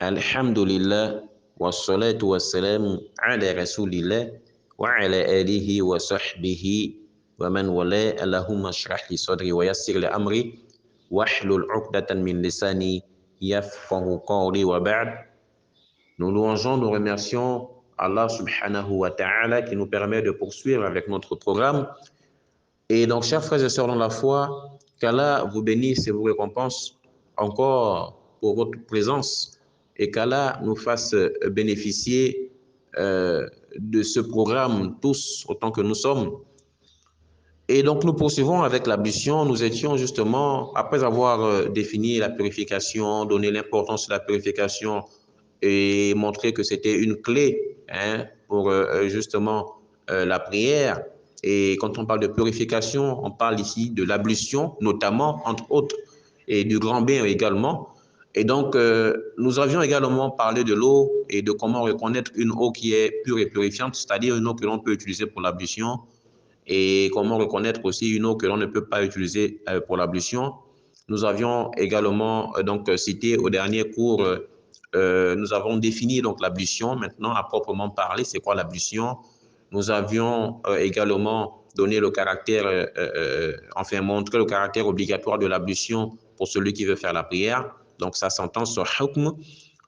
Alhamdulillah, wassalatu wassalamu ala rasulillah wa ala alihi wa sahbihi wa man wala. Allahumma shrah li sadri wa yassir li amri wahlul 'uqdatan min lisani yafqahu qawli wa ba'd. Nous louangeons, nous remercions Allah subhanahu wa ta'ala qui nous permet de poursuivre avec notre programme. Et donc, chers frères et sœurs dans la foi, qu'Allah vous bénisse et vous récompense encore pour votre présence et qu'Allah nous fasse bénéficier de ce programme tous autant que nous sommes. Et donc, nous poursuivons avec l'ablution. Nous étions justement, après avoir défini la purification, donné l'importance de la purification et montré que c'était une clé pour justement la prière. Et quand on parle de purification, on parle ici de l'ablution, notamment, entre autres, et du grand bain également. Et donc, nous avions également parlé de l'eau et de comment reconnaître une eau qui est pure et purifiante, c'est-à-dire une eau que l'on peut utiliser pour l'ablution, et comment reconnaître aussi une eau que l'on ne peut pas utiliser pour l'ablution. Nous avions également donc cité au dernier cours, nous avons défini donc l'ablution. Maintenant, à proprement parler, c'est quoi l'ablution? Nous avions également donné le caractère, enfin montré le caractère obligatoire de l'ablution pour celui qui veut faire la prière. Donc, sa sentence sur hukm.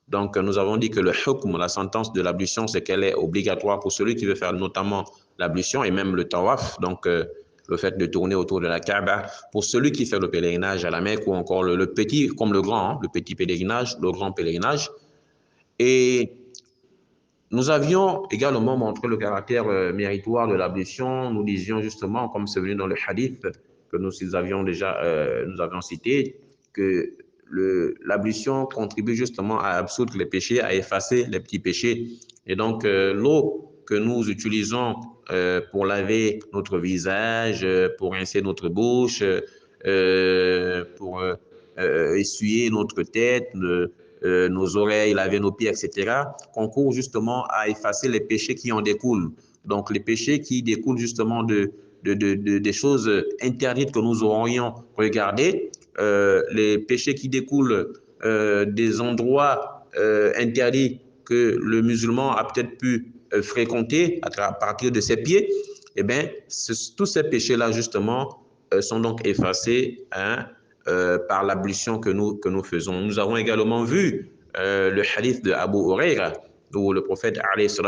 Donc, nous avons dit que le hukm, la sentence de l'ablution, c'est qu'elle est obligatoire pour celui qui veut faire notamment l'ablution et même le tawaf, donc le fait de tourner autour de la Kaaba, pour celui qui fait le pèlerinage à la Mecque ou encore le petit, comme le grand, le petit pèlerinage, le grand pèlerinage. Et nous avions également montré le caractère méritoire de l'ablution. Nous disions justement, comme c'est venu dans le hadith que nous avions déjà nous avions cité, que l'ablution contribue justement à absoudre les péchés, à effacer les petits péchés. Et donc, l'eau que nous utilisons pour laver notre visage, pour rincer notre bouche, pour essuyer notre tête, nos oreilles, laver nos pieds, etc., concourt justement à effacer les péchés qui en découlent. Donc, les péchés qui découlent justement des choses interdites que nous aurions regardées, les péchés qui découlent des endroits interdits que le musulman a peut-être pu fréquenter à partir de ses pieds, eh bien, tous ces péchés-là, justement, sont donc effacés par l'ablution que nous faisons. Nous avons également vu le hadith de Abu Huraira, où le prophète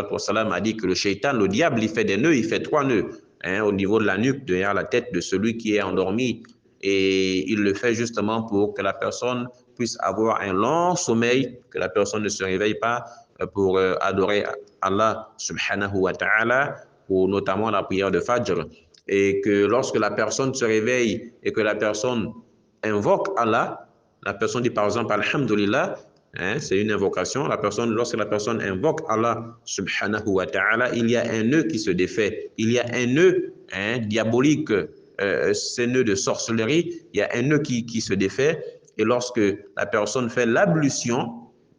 wassalam, a dit que le shaitan, le diable, il fait des nœuds, il fait 3 nœuds au niveau de la nuque, derrière la tête de celui qui est endormi. Et il le fait justement pour que la personne puisse avoir un long sommeil, que la personne ne se réveille pas pour adorer Allah subhanahu wa ta'ala, pour notamment la prière de Fajr. Et que lorsque la personne se réveille et que la personne invoque Allah, la personne dit par exemple Alhamdulillah, c'est une invocation. Lorsque la personne invoque Allah subhanahu wa ta'ala, il y a un nœud qui se défait. Il y a un nœud diabolique, ces nœuds de sorcellerie, il y a un nœud qui se défait. Et lorsque la personne fait l'ablution,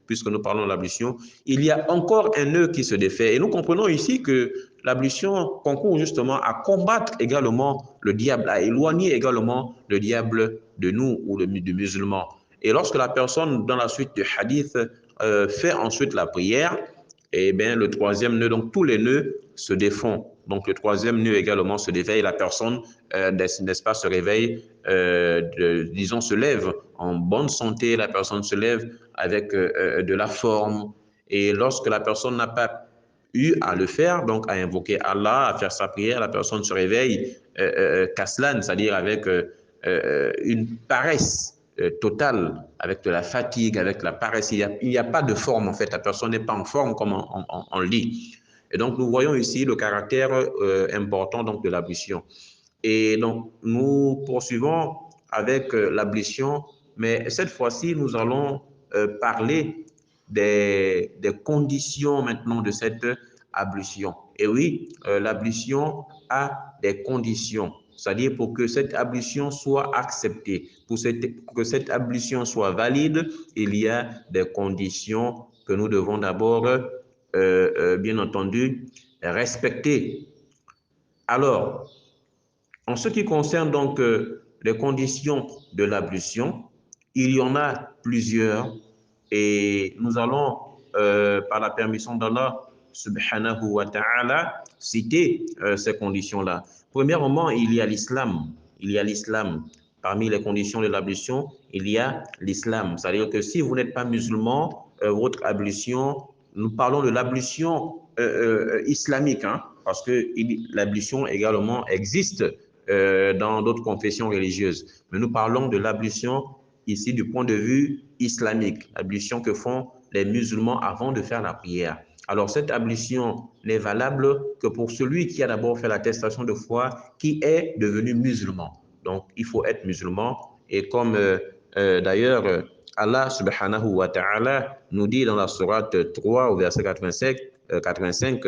puisque nous parlons de l'ablution, il y a encore un nœud qui se défait. Et nous comprenons ici que l'ablution concourt justement à combattre également le diable, à éloigner également le diable de nous ou du musulman. Et lorsque la personne, dans la suite du hadith, fait ensuite la prière, eh bien, le troisième nœud, donc tous les nœuds se défont. Donc le troisième nœud également se déveille, la personne, n'est-ce pas, se réveille, disons, se lève en bonne santé, la personne se lève avec de la forme. Et lorsque la personne n'a pas eu à le faire, donc à invoquer Allah, à faire sa prière, la personne se réveille kaslan, c'est-à-dire avec une paresse totale, avec de la fatigue, avec la paresse. Il n'y a pas de forme en fait, la personne n'est pas en forme comme on le dit. Et donc nous voyons ici le caractère important donc de l'ablution. Et donc nous poursuivons avec l'ablution, mais cette fois-ci nous allons parler des conditions maintenant de cette ablution. Et oui, l'ablution a des conditions, c'est-à-dire pour que cette ablution soit acceptée, pour que cette ablution soit valide, il y a des conditions que nous devons d'abord, bien entendu, respecter. Alors, en ce qui concerne donc les conditions de l'ablution, il y en a plusieurs Et nous allons, par la permission d'Allah, subhanahu wa ta'ala, citer ces conditions-là. Premièrement, il y a l'islam. Il y a l'islam. Parmi les conditions de l'ablution, il y a l'islam. C'est-à-dire que si vous n'êtes pas musulman, votre ablution, nous parlons de l'ablution islamique, hein, parce que l'ablution également existe dans d'autres confessions religieuses. Mais nous parlons de l'ablution ici du point de vue islamique, l'ablution que font les musulmans avant de faire la prière. Alors cette ablution n'est valable que pour celui qui a d'abord fait l'attestation de foi, qui est devenu musulman. Donc il faut être musulman. Et comme d'ailleurs Allah subhanahu wa ta'ala nous dit dans la sourate 3 au verset 85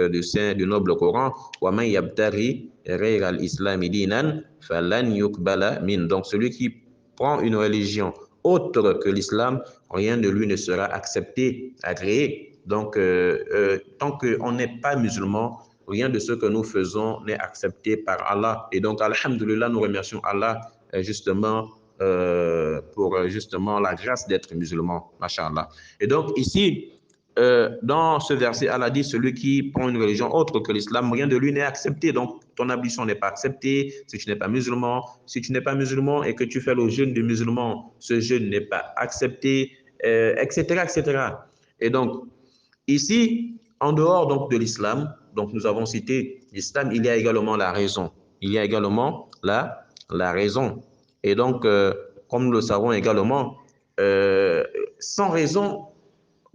du noble Coran, وَمَنْ يَبْتَغِي غَيْرَ الْإِسْلَامِ دِينًا فَلَنْ يُقْبَلَ مِنْهُ. Donc celui qui prend une religion autre que l'islam, rien de lui ne sera accepté, agréé. Donc, tant qu'on n'est pas musulman, rien de ce que nous faisons n'est accepté par Allah. Et donc, alhamdulillah, nous remercions Allah justement pour justement la grâce d'être musulman, masha'Allah. Et donc, ici, dans ce verset, Allah dit, celui qui prend une religion autre que l'islam, rien de lui n'est accepté. Donc, ton ablution n'est pas acceptée si tu n'es pas musulman. Si tu n'es pas musulman et que tu fais le jeûne du musulman, ce jeûne n'est pas accepté, etc., etc. Et donc, ici, en dehors donc de l'islam, donc nous avons cité l'islam, il y a également la raison. Il y a également la raison. Et donc, comme nous le savons également, sans raison,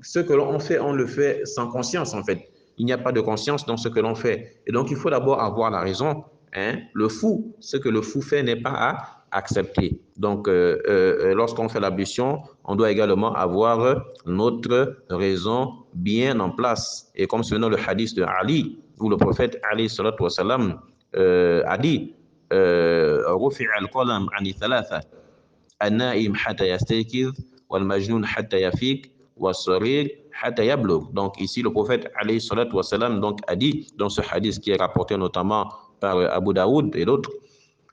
ce que l'on fait, on le fait sans conscience en fait. Il n'y a pas de conscience dans ce que l'on fait. Et donc, il faut d'abord avoir la raison. Hein. Le fou, ce que le fou fait n'est pas à accepter. Donc, lorsqu'on fait l'ablution, on doit également avoir notre raison bien en place. Et comme selon le hadith de Ali, où le prophète Ali sallallahu wa sallam a dit رفع القلم عن ثلاثة النائم حتى يستيقظ والمجنون حتى يفيق والصغير حتى يبلغ. Donc ici le prophète alayhi salatu wa salam donc a dit dans ce hadith qui est rapporté notamment par Abu Daoud et d'autres,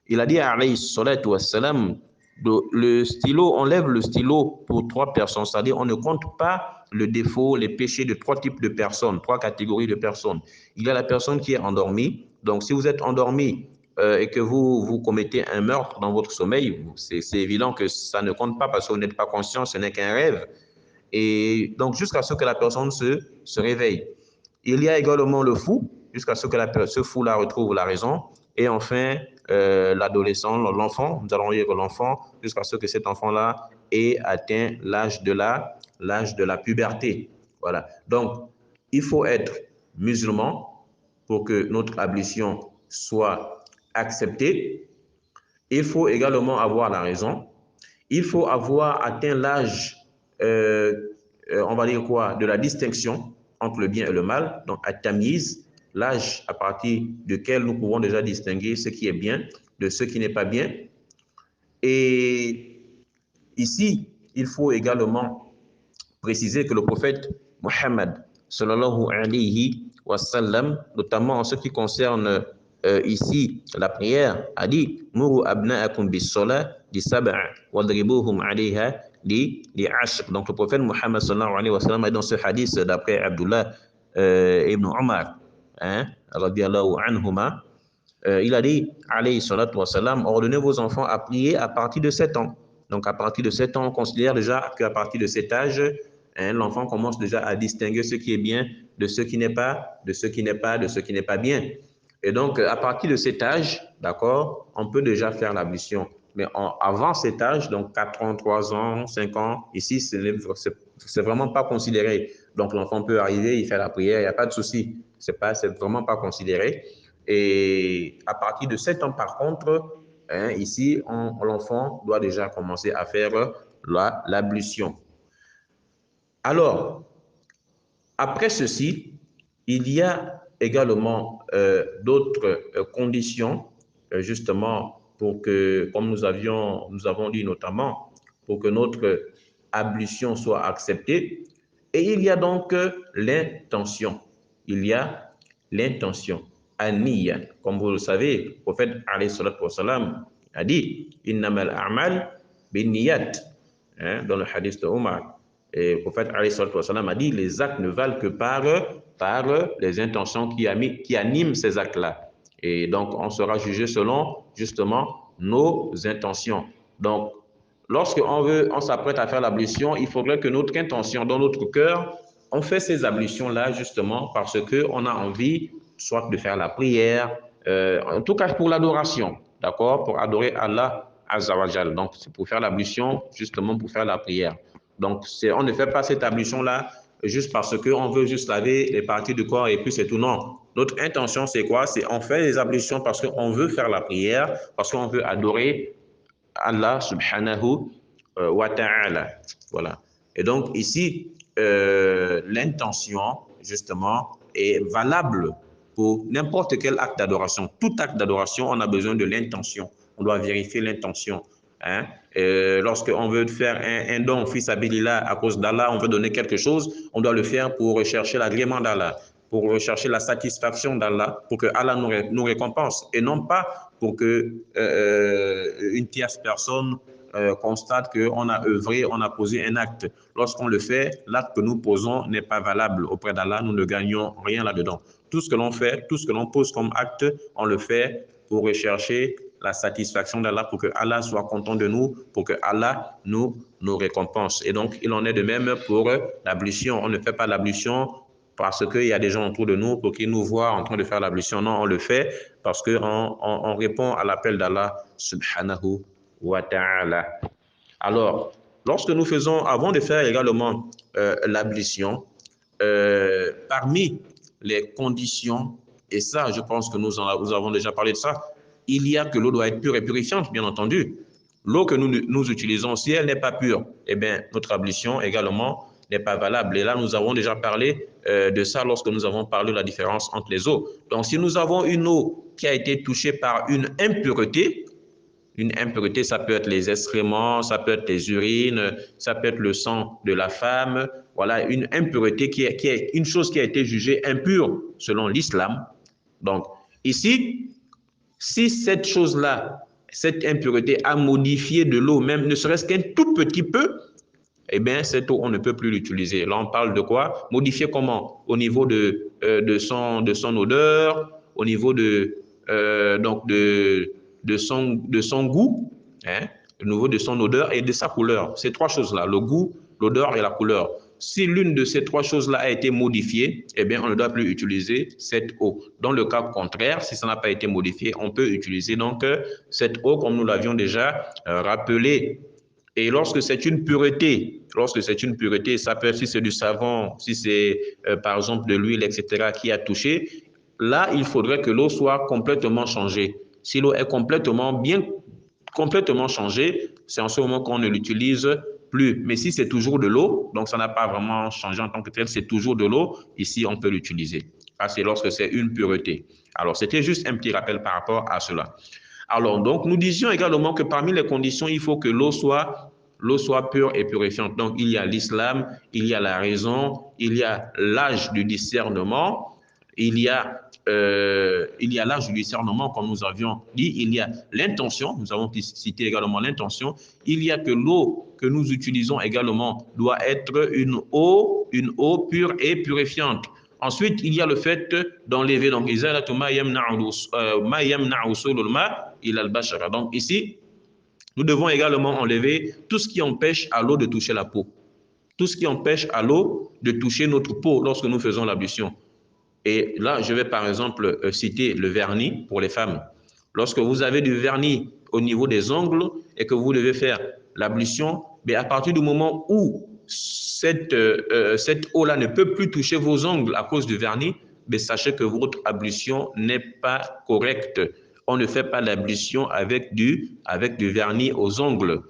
il a dit alayhi salatu wa salam, le stylo, on lève le stylo pour trois personnes, c'est-à-dire on ne compte pas le défaut, les péchés de trois types de personnes, trois catégories de personnes. Il y a la personne qui est endormie. Donc si vous êtes endormi et que vous commettez un meurtre dans votre sommeil, c'est évident que ça ne compte pas parce que vous n'êtes pas conscient, ce n'est qu'un rêve. Et donc, jusqu'à ce que la personne se réveille. Il y a également le fou, jusqu'à ce que ce fou-là retrouve la raison. Et enfin, l'adolescent, l'enfant, nous allons lire l'enfant, jusqu'à ce que cet enfant-là ait atteint l'âge de la puberté. Voilà. Donc, il faut être musulman pour que notre ablution soit acceptée. Il faut également avoir la raison. Il faut avoir atteint l'âge, on va dire quoi, de la distinction entre le bien et le mal, donc at-tamyiz, l'âge à partir duquel nous pouvons déjà distinguer ce qui est bien de ce qui n'est pas bien. Et ici, il faut également préciser que le prophète Mohammed, sallallahu alayhi wa sallam, notamment en ce qui concerne ici la prière, a dit Muru abna'akum bis-salah li sab'a wadribuhum 'alayha li 'ashr. Donc le prophète Mohammed sallallahu alayhi wa sallam, dans ce hadith d'après Abdullah ibn Omar, hein, radiyallahu anhuma, il a dit alayhi salatu wa salam, ordonnez vos enfants à prier à partir de 7 ans. Donc à partir de 7 ans, on considère déjà qu'à partir de cet âge, hein, l'enfant commence déjà à distinguer ce qui est bien de ce qui n'est pas, de ce qui n'est pas, de ce qui n'est pas bien. Et donc, à partir de cet âge, d'accord, on peut déjà faire l'ablution. Mais avant cet âge, donc 4 ans, 3 ans, 5 ans, ici, c'est vraiment pas considéré. Donc, l'enfant peut arriver, il fait la prière, il n'y a pas de souci. C'est vraiment pas considéré. Et à partir de 7 ans, par contre, hein, ici, l'enfant doit déjà commencer à faire l'ablution. Alors, après ceci, il y a également d'autres conditions, justement, pour que, comme nous avons dit notamment, pour que notre ablution soit acceptée. Et il y a donc l'intention. Il y a l'intention, an-niyya. Comme vous le savez, le prophète alayhi salatu wa salam a dit « Innamal a'mal bin-niyyat » dans le hadith de Omar. Et le prophète a dit, les actes ne valent que par les intentions qui animent ces actes-là. Et donc, on sera jugé selon, justement, nos intentions. Donc, on s'apprête à faire l'ablution, il faudrait que notre intention, dans notre cœur, on fait ces ablutions-là, justement, parce qu'on a envie, soit de faire la prière, en tout cas pour l'adoration, d'accord, pour adorer Allah Azzawajal. Donc, c'est pour faire l'ablution, justement pour faire la prière. Donc, on ne fait pas cette ablution-là juste parce qu'on veut juste laver les parties du corps et puis c'est tout. Non. Notre intention, c'est quoi? C'est on fait les ablutions parce qu'on veut faire la prière, parce qu'on veut adorer Allah subhanahu wa ta'ala. Voilà. Et donc, ici, l'intention, justement, est valable pour n'importe quel acte d'adoration. Tout acte d'adoration, on a besoin de l'intention. On doit vérifier l'intention. Hein? Lorsqu'on veut faire un don, fils abilillah, à cause d'Allah, on veut donner quelque chose, on doit le faire pour rechercher l'agrément d'Allah, pour rechercher la satisfaction d'Allah, pour que Allah nous récompense, et non pas pour que une tierce personne constate qu'on a œuvré, on a posé un acte. Lorsqu'on le fait, l'acte que nous posons n'est pas valable auprès d'Allah, nous ne gagnons rien là-dedans. Tout ce que l'on fait, tout ce que l'on pose comme acte, on le fait pour rechercher la satisfaction d'Allah, pour que Allah soit content de nous, pour que Allah nous récompense. Et donc, il en est de même pour l'ablution. On ne fait pas l'ablution parce qu'il y a des gens autour de nous pour qu'ils nous voient en train de faire l'ablution. Non, on le fait parce qu'on répond à l'appel d'Allah subhanahu wa ta'ala. Alors, lorsque nous faisons, avant de faire également l'ablution, parmi les conditions, et ça, je pense que nous avons déjà parlé de ça, il y a que l'eau doit être pure et purifiante, bien entendu. L'eau que nous utilisons, si elle n'est pas pure, eh bien, notre ablution également n'est pas valable. Et là, nous avons déjà parlé de ça lorsque nous avons parlé de la différence entre les eaux. Donc, si nous avons une eau qui a été touchée par une impureté, ça peut être les excréments, ça peut être les urines, ça peut être le sang de la femme. Voilà, une impureté qui est une chose qui a été jugée impure selon l'islam. Donc, ici, si cette chose-là, cette impureté a modifié de l'eau, même ne serait-ce qu'un tout petit peu, eh bien, cette eau, on ne peut plus l'utiliser. Là, on parle de quoi? Modifier comment? Au niveau de son odeur, au niveau donc de son goût, hein, au niveau de son odeur et de sa couleur. Ces trois choses-là, le goût, l'odeur et la couleur. Si l'une de ces trois choses-là a été modifiée, eh bien, on ne doit plus utiliser cette eau. Dans le cas contraire, si ça n'a pas été modifié, on peut utiliser donc cette eau, comme nous l'avions déjà rappelé. Et lorsque c'est une pureté, ça peut être si c'est du savon, si c'est par exemple de l'huile, etc., qui a touché, là, il faudrait que l'eau soit complètement changée. Si l'eau est complètement changée, c'est en ce moment qu'on ne l'utilise plus. Mais si c'est toujours de l'eau, donc ça n'a pas vraiment changé en tant que tel, c'est toujours de l'eau, ici on peut l'utiliser. Ça, c'est lorsque c'est une pureté. Alors, c'était juste un petit rappel par rapport à cela. Alors, donc, nous disions également que parmi les conditions, il faut que l'eau soit pure et purifiante. Donc, il y a l'islam, il y a la raison, il y a l'âge du discernement, il y a l'âge du discernement, comme nous avions dit, il y a l'intention, nous avons cité également l'intention, il y a que l'eau que nous utilisons également doit être une eau pure et purifiante. Ensuite, il y a le fait d'enlever, donc, donc ici, nous devons également enlever tout ce qui empêche à l'eau de toucher la peau. Tout ce qui empêche à l'eau de toucher notre peau lorsque nous faisons l'ablution. Et là, je vais par exemple citer le vernis pour les femmes. Lorsque vous avez du vernis au niveau des ongles et que vous devez faire l'ablution, mais à partir du moment où cette eau-là ne peut plus toucher vos ongles à cause du vernis, mais sachez que votre ablution n'est pas correcte. On ne fait pas l'ablution avec du vernis aux ongles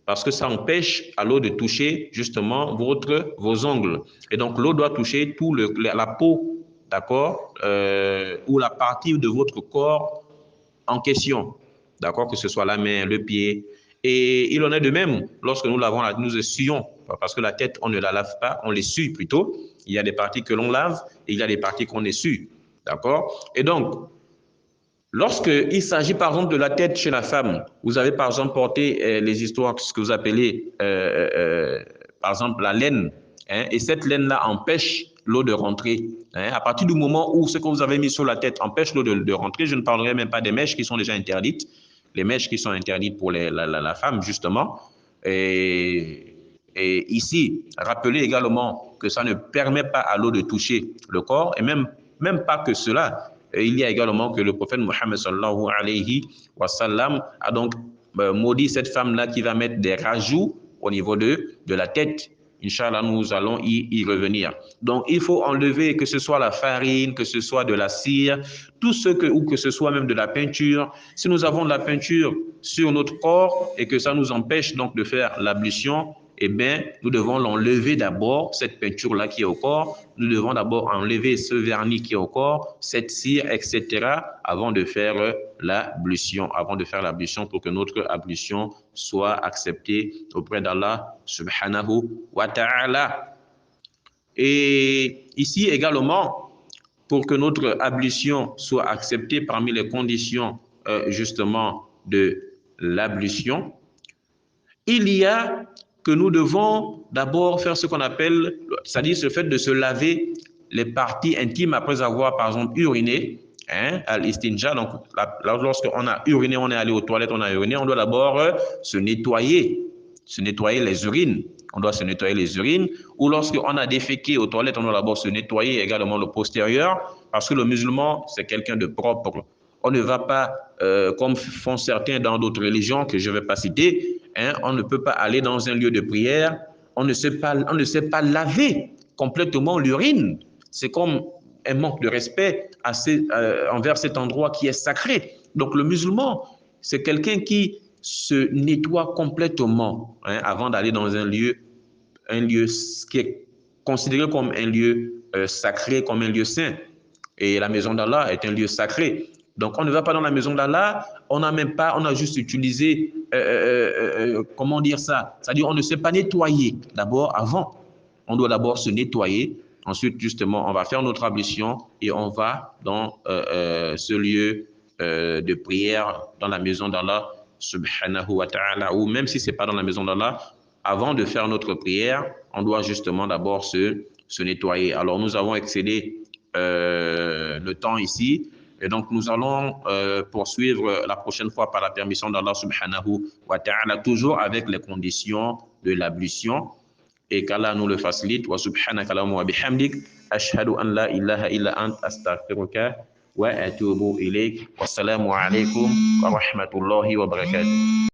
parce que ça empêche à l'eau de toucher justement vos ongles. Et donc l'eau doit toucher la peau, d'accord, ou la partie de votre corps en question, d'accord, que ce soit la main, le pied. Et il en est de même lorsque nous essuyons, parce que la tête, on ne la lave pas, on l'essuie plutôt. Il y a des parties que l'on lave et il y a des parties qu'on essuie, d'accord. Et donc, lorsqu'il s'agit par exemple de la tête chez la femme, vous avez par exemple porté les histoires, ce que vous appelez par exemple la laine, et cette laine-là empêche l'eau de rentrer. À partir du moment où ce que vous avez mis sur la tête empêche l'eau de rentrer, je ne parlerai même pas des mèches qui sont déjà interdites, les mèches qui sont interdites pour la femme, justement. Et ici, rappelez également que ça ne permet pas à l'eau de toucher le corps, et même pas que cela. Il y a également que le prophète Mohammed sallallahu alayhi wa sallam a donc maudit cette femme-là qui va mettre des rajouts au niveau de la tête. Inch'Allah, nous allons y revenir. Donc, il faut enlever, que ce soit la farine, que ce soit de la cire, tout ce ou que ce soit même de la peinture. Si nous avons de la peinture sur notre corps et que ça nous empêche donc de faire l'ablution, eh bien, nous devons l'enlever d'abord, cette peinture-là qui est au corps. Nous devons d'abord enlever ce vernis qui est au corps, cette cire, etc., avant de faire l'ablution, pour que notre ablution soit acceptée auprès d'Allah subhanahu wa ta'ala. Et ici également, pour que notre ablution soit acceptée, parmi les conditions justement de l'ablution, il y a que nous devons d'abord faire ce qu'on appelle, c'est-à-dire ce fait de se laver les parties intimes après avoir, par exemple, uriné, à l'istinja. Donc, lorsqu'on a uriné, on est allé aux toilettes, on a uriné, on doit d'abord se nettoyer les urines. On doit se nettoyer les urines. Ou lorsqu'on a déféqué aux toilettes, on doit d'abord se nettoyer également le postérieur, parce que le musulman, c'est quelqu'un de propre. On ne va pas, comme font certains dans d'autres religions que je ne vais pas citer, on ne peut pas aller dans un lieu de prière, on ne sait pas laver complètement l'urine. C'est comme un manque de respect envers cet endroit qui est sacré. Donc le musulman, c'est quelqu'un qui se nettoie complètement avant d'aller dans un lieu qui est considéré comme un lieu sacré, comme un lieu saint. Et la maison d'Allah est un lieu sacré. Donc, on ne va pas dans la maison d'Allah, on a juste utilisé, comment dire ça? C'est-à-dire, on ne sait pas nettoyer d'abord avant. On doit d'abord se nettoyer. Ensuite, justement, on va faire notre ablution et on va dans ce lieu de prière, dans la maison d'Allah, subhanahu wa ta'ala, ou même si ce n'est pas dans la maison d'Allah, avant de faire notre prière, on doit justement d'abord se nettoyer. Alors, nous avons excédé le temps ici. Et donc, nous allons poursuivre la prochaine fois par la permission d'Allah subhanahu wa ta'ala, toujours avec les conditions de l'ablution. Et qu'Allah nous le facilite. Wa subhanaka Allahumma wa bihamdik. Ashhadu an la ilaha illa ant astaghfiruka wa atubu ilayk. Wassalamu alaikum wa rahmatullahi wa barakatuh.